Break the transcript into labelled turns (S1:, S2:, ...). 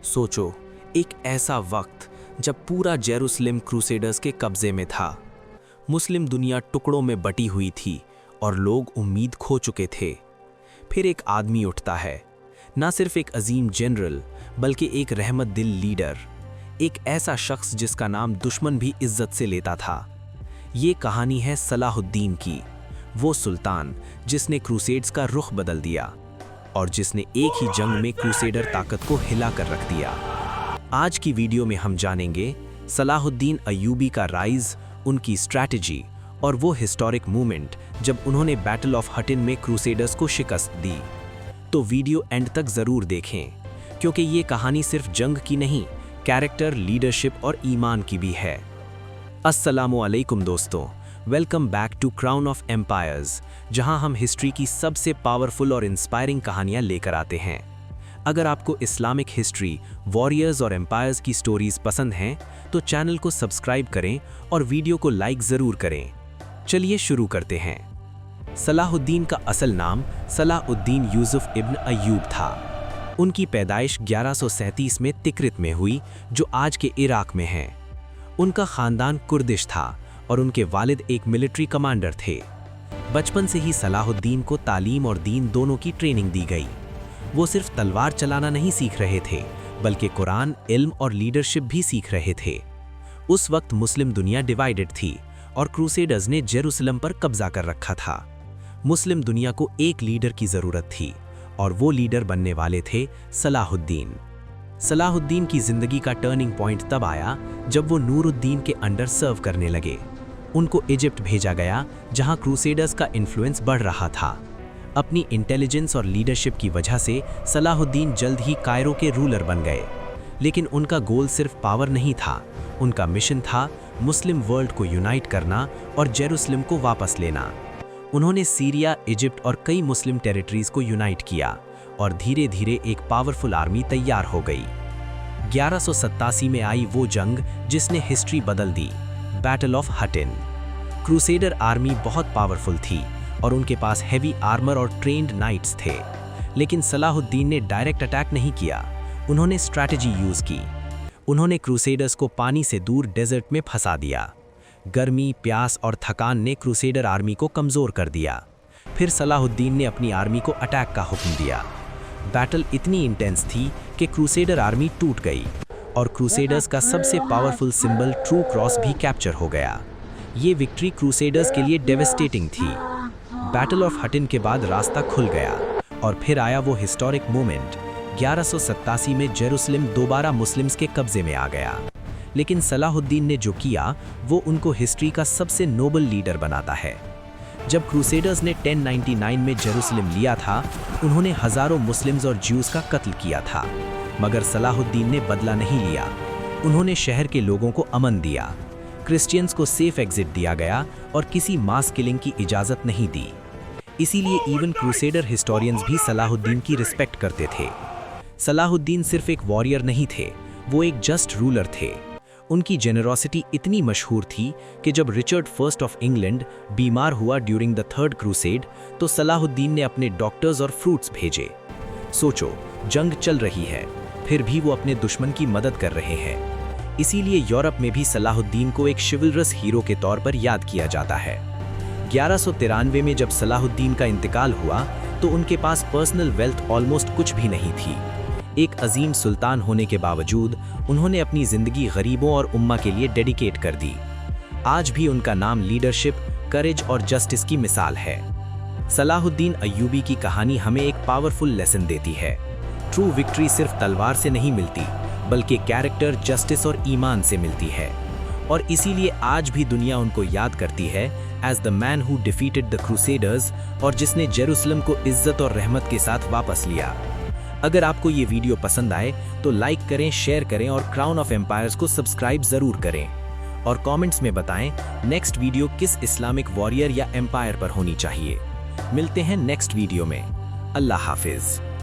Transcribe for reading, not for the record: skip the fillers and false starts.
S1: सोचो, एक ऐसा वक्त जब पूरा जेरूसलम क्रूसेडर्स के कब्जे में था। मुस्लिम दुनिया टुकड़ों में बटी हुई थी और लोग उम्मीद खो चुके थे। फिर एक आदमी उठता है, ना सिर्फ एक अजीम जनरल बल्कि एक रहमत दिल लीडर, एक ऐसा शख्स जिसका नाम दुश्मन भी इज्जत से लेता था। ये कहानी है सलाहुद्दीन की, वो सुल्तान जिसने क्रूसेड्स का रुख बदल दिया और जिसने एक ही जंग में क्रूसेडर ताकत को हिला कर रख दिया। आज की वीडियो में हम जानेंगे सलाहुद्दीन अय्यूबी का राइज, उनकी स्ट्रैटेजी और वो हिस्टोरिक मूवमेंट जब उन्होंने बैटल ऑफ हटिन में क्रूसेडर्स को शिकस्त दी। तो वीडियो एंड तक ज़रूर देखें, क्योंकि ये कहानी सिर्फ जंग की नहीं, कैरेक्टर, लीडरशिप और ईमान की भी है। अस्सलामु अलैकुम दोस्तों, welcome back to crown of empires, जहां हम हिस्ट्री की सबसे पावरफुल और इंस्पायरिंग कहानियां लेकर आते हैं। अगर आपको इस्लामिक हिस्ट्री, वॉरियर्स और एम्पायर्स की स्टोरीज पसंद हैं, तो चैनल को सब्सक्राइब करें और वीडियो को लाइक ज़रूर करें। चलिए शुरू करते हैं। सलाहुद्दीन का असल नाम सलाहुद्दीन यूसुफ इब्न अय्यूब था। उनकी पैदाइश 1137 में तिक्रित में हुई, जो आज के इराक में है। उनका ख़ानदान कुर्दिश था और उनके वालिद एक मिलिट्री कमांडर थे। बचपन से ही सलाहुद्दीन को तालीम और दीन दोनों की ट्रेनिंग दी गई। वो सिर्फ तलवार चलाना नहीं सीख रहे थे, बल्कि कुरान, इल्म और लीडरशिप भी सीख रहे थे। उस वक्त मुस्लिम दुनिया डिवाइडेड थी और क्रूसेडर्स ने जेरूसलम पर कब्जा कर रखा था। मुस्लिम दुनिया को एक लीडर की ज़रूरत थी और वो लीडर बनने वाले थे सलाहुद्दीन। सलाहुद्दीन की ज़िंदगी का टर्निंग पॉइंट तब आया जब वो नूरुद्दीन के अंडर सर्व करने लगे। उनको इजिप्ट भेजा गया, जहां क्रूसेडर्स का इन्फ्लुएंस बढ़ रहा था। अपनी इंटेलिजेंस और लीडरशिप की वजह से सलाहुद्दीन जल्द ही कायरो के रूलर बन गए। लेकिन उनका गोल सिर्फ पावर नहीं था, उनका मिशन था मुस्लिम वर्ल्ड को यूनाइट करना और जेरूसलम को वापस लेना। उन्होंने सीरिया, इजिप्ट और कई मुस्लिम टेरिटरीज को यूनाइट किया और धीरे धीरे एक पावरफुल आर्मी तैयार हो गई। 1187 में आई वो जंग जिसने हिस्ट्री बदल दी, बैटल ऑफ हटिन। क्रूसेडर आर्मी बहुत पावरफुल थी और उनके पास हेवी आर्मर और ट्रेन्ड नाइट्स थे। लेकिन सलाहुद्दीन ने डायरेक्ट अटैक नहीं किया, उन्होंने स्ट्रैटेजी यूज़ की। उन्होंने क्रूसेडर्स को पानी से दूर डेजर्ट में फंसा दिया। गर्मी, प्यास और थकान ने क्रूसेडर आर्मी को कमज़ोर कर दिया। फिर सलाहुद्दीन ने अपनी आर्मी को अटैक का हुक्म दिया। बैटल इतनी इंटेंस थी कि क्रूसेडर आर्मी टूट गई और क्रूसेडर्स का सबसे पावरफुल सिंबल ट्रू क्रॉस भी कैप्चर हो गया। ये विक्ट्री क्रूसेडर्स के लिए डेवस्टेटिंग थी। बैटल ऑफ हटिन के बाद रास्ता खुल गया और फिर आया वो हिस्टोरिक मोमेंट। 1187 में जेरूसलम दोबारा मुस्लिम्स के कब्जे में आ गया। लेकिन सलाहुद्दीन ने जो किया वो उनको हिस्ट्री का सबसे नोबल लीडर बनाता है। जब क्रूसेडर्स ने 1099 में जेरूसलम लिया था, उन्होंने हज़ारों मुस्लिम्स और ज्यूज़ का कत्ल किया था, मगर सलाहुद्दीन ने बदला नहीं लिया। उन्होंने शहर के लोगों को अमन दिया, क्रिश्चियंस को सेफ एग्जिट दिया गया और किसी मास किलिंग की इजाज़त नहीं दी। इसीलिए इवन क्रूसेडर हिस्टोरियंस भी सलाहुद्दीन की रिस्पेक्ट करते थे। सलाहुद्दीन सिर्फ एक वॉरियर नहीं थे, वो एक जस्ट रूलर थे। उनकी जेनरोसिटी इतनी मशहूर थी कि जब रिचर्ड फर्स्ट ऑफ इंग्लैंड बीमार हुआ ड्यूरिंग द थर्ड क्रूसेड, तो सलाहुद्दीन ने अपने डॉक्टर्स और फ्रूट्स भेजे। सोचो, जंग चल रही है, फिर भी वो अपने दुश्मन की मदद कर रहे हैं। इसीलिए यूरोप में भी सलाहुद्दीन को एक शिवलरस हीरो के तौर पर याद किया जाता है। 1193 में जब सलाहुद्दीन का इंतकाल हुआ, तो उनके पास पर्सनल वेल्थ ऑलमोस्ट कुछ भी नहीं थी। एक अजीम सुल्तान होने के बावजूद उन्होंने अपनी ज़िंदगी गरीबों और उम्मा के लिए डेडिकेट कर दी। आज भी उनका नाम लीडरशिप, करेज और जस्टिस की मिसाल है। सलाहुद्दीन अय्यूबी की कहानी हमें एक पावरफुल लेसन देती है। ट्रू विक्ट्री सिर्फ तलवार से नहीं मिलती, बल्कि कैरेक्टर, जस्टिस और ईमान से मिलती है। और इसीलिए आज भी दुनिया उनको याद करती है as the man who defeated the crusaders, और जिसने जेरूसलम को इज्जत और रहमत के साथ वापस लिया। अगर आपको ये वीडियो पसंद आए तो लाइक करें, शेयर करें और क्राउन ऑफ एम्पायर्स को सब्सक्राइब ज़रूर करें। और कमेंट्स में बताएं नेक्स्ट वीडियो किस इस्लामिक वॉरियर या एम्पायर पर होनी चाहिए। मिलते हैं नेक्स्ट वीडियो में। अल्लाह हाफिज़।